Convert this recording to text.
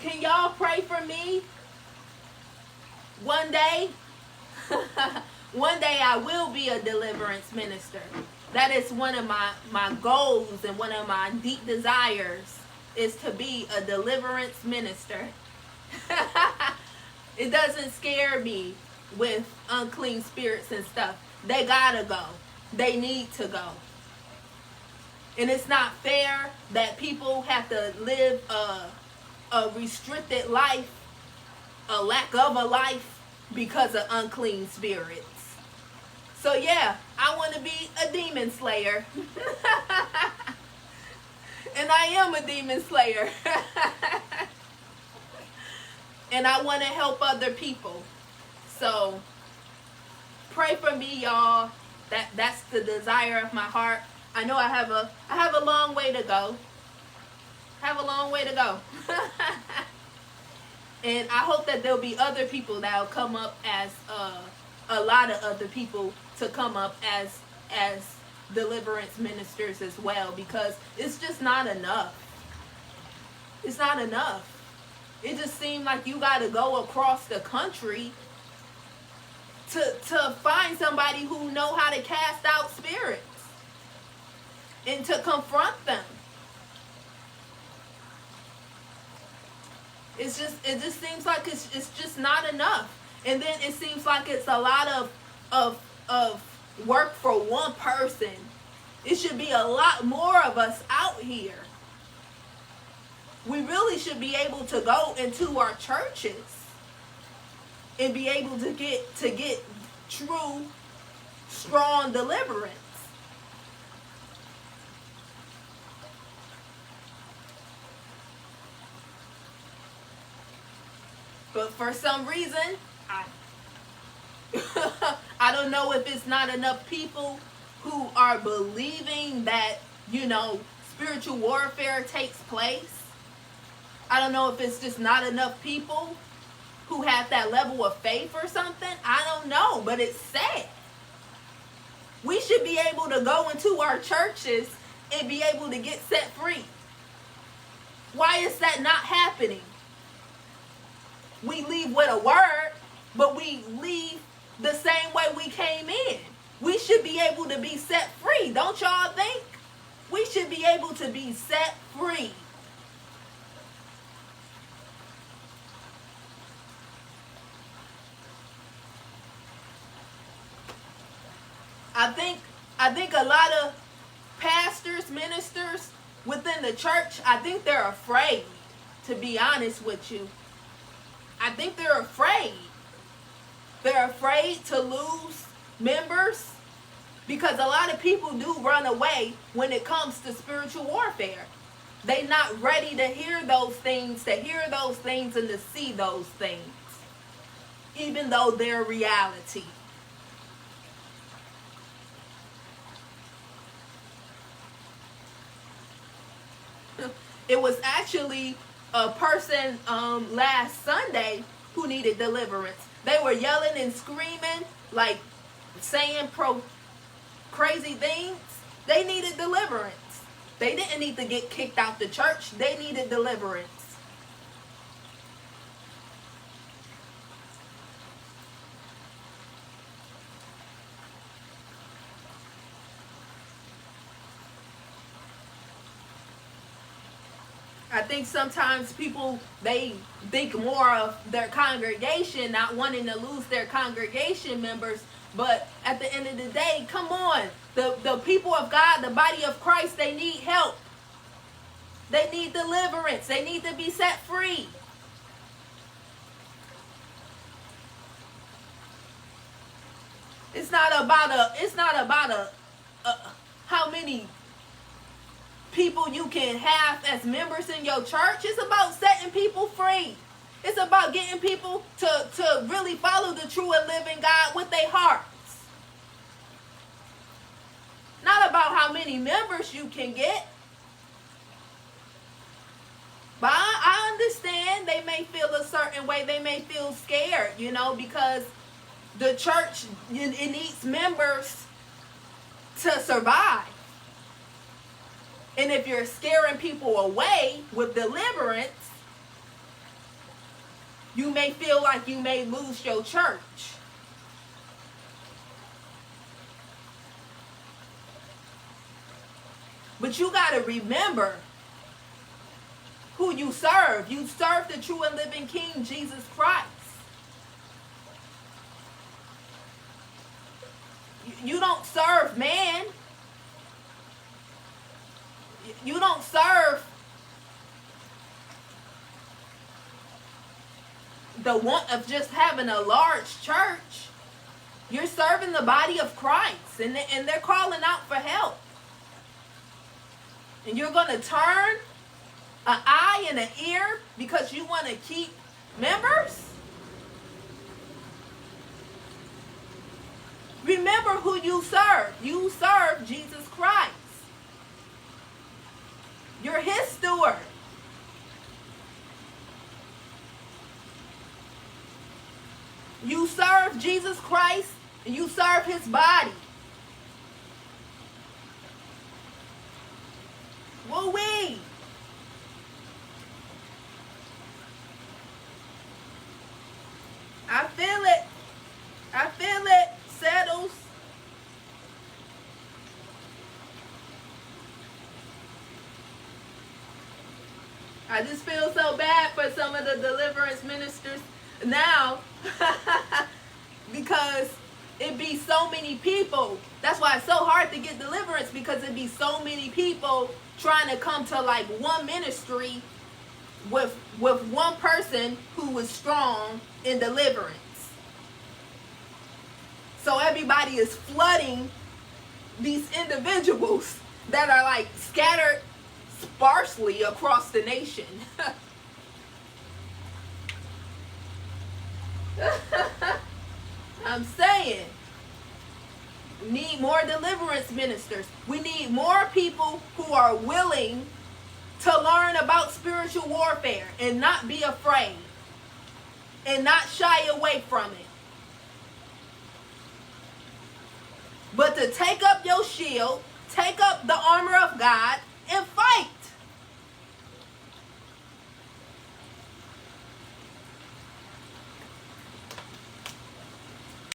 Can y'all pray for me? One day, one day I will be a deliverance minister. That is one of my goals and one of my deep desires is to be a deliverance minister. It doesn't scare me with unclean spirits and stuff. They gotta go. They need to go. And it's not fair that people have to live a restricted life, a lack of a life, because of unclean spirits. So yeah, I want to be a demon slayer. And I am a demon slayer. And I want to help other people. So pray for me, y'all. That's the desire of my heart. I know I have a long way to go. Have a long way to go. And I hope that there'll be other people that'll come up as a lot of other people to come up as deliverance ministers as well, because it's just not enough. It's not enough. It just seemed like you got to go across the country to find somebody who know how to cast out spirits and to confront them. It just seems like it's just not enough. And then it seems like it's a lot of work for one person. It should be a lot more of us out here. We really should be able to go into our churches and be able to get true, strong deliverance. But for some reason, I don't know if it's not enough people who are believing that, spiritual warfare takes place. I don't know if it's just not enough people who have that level of faith or something. I don't know, but it's sad. We should be able to go into our churches and be able to get set free. Why is that not happening? We leave with a word, but we leave the same way we came in. We should be able to be set free, don't y'all think? We should be able to be set free. I think a lot of pastors, ministers within the church, I think they're afraid, to be honest with you. I think they're afraid. They're afraid to lose members because a lot of people do run away when it comes to spiritual warfare. They're not ready to hear those things, and to see those things, even though they're reality. It was actually a person last Sunday who needed deliverance. They were yelling and screaming, like saying crazy things. They needed deliverance. They didn't need to get kicked out the church. They needed deliverance. I think sometimes people, they think more of their congregation, not wanting to lose their congregation members. But at the end of the day, come on. The people of God, the body of Christ, they need help. They need deliverance. They need to be set free. It's not about how many people you can have as members in your church. It's about setting people free. It's about getting people to really follow the true and living God with their hearts. Not about how many members you can get. But I understand they may feel a certain way. They may feel scared, because the church, it needs members to survive. And if you're scaring people away with deliverance, You may feel like you may lose your church. But you got to remember who you serve. You serve the true and living King, Jesus Christ. You don't serve man. You don't serve the want of just having a large church. You're serving the body of Christ, and they're calling out for help. And you're going to turn an eye and an ear because you want to keep members? Remember who you serve. You serve Jesus Christ. You're his steward. You serve Jesus Christ and you serve his body. Woo-wee. I feel it. I feel it. Settles. I just feel so bad for some of the deliverance ministers now because it be so many people. That's why it's so hard to get deliverance, because it be so many people trying to come to like one ministry with one person who was strong in deliverance. So everybody is flooding these individuals that are like scattered sparsely across the nation. I'm saying, we need more deliverance ministers. We need more people who are willing to learn about spiritual warfare and not be afraid and not shy away from it. But to take up your shield, take up the armor of God,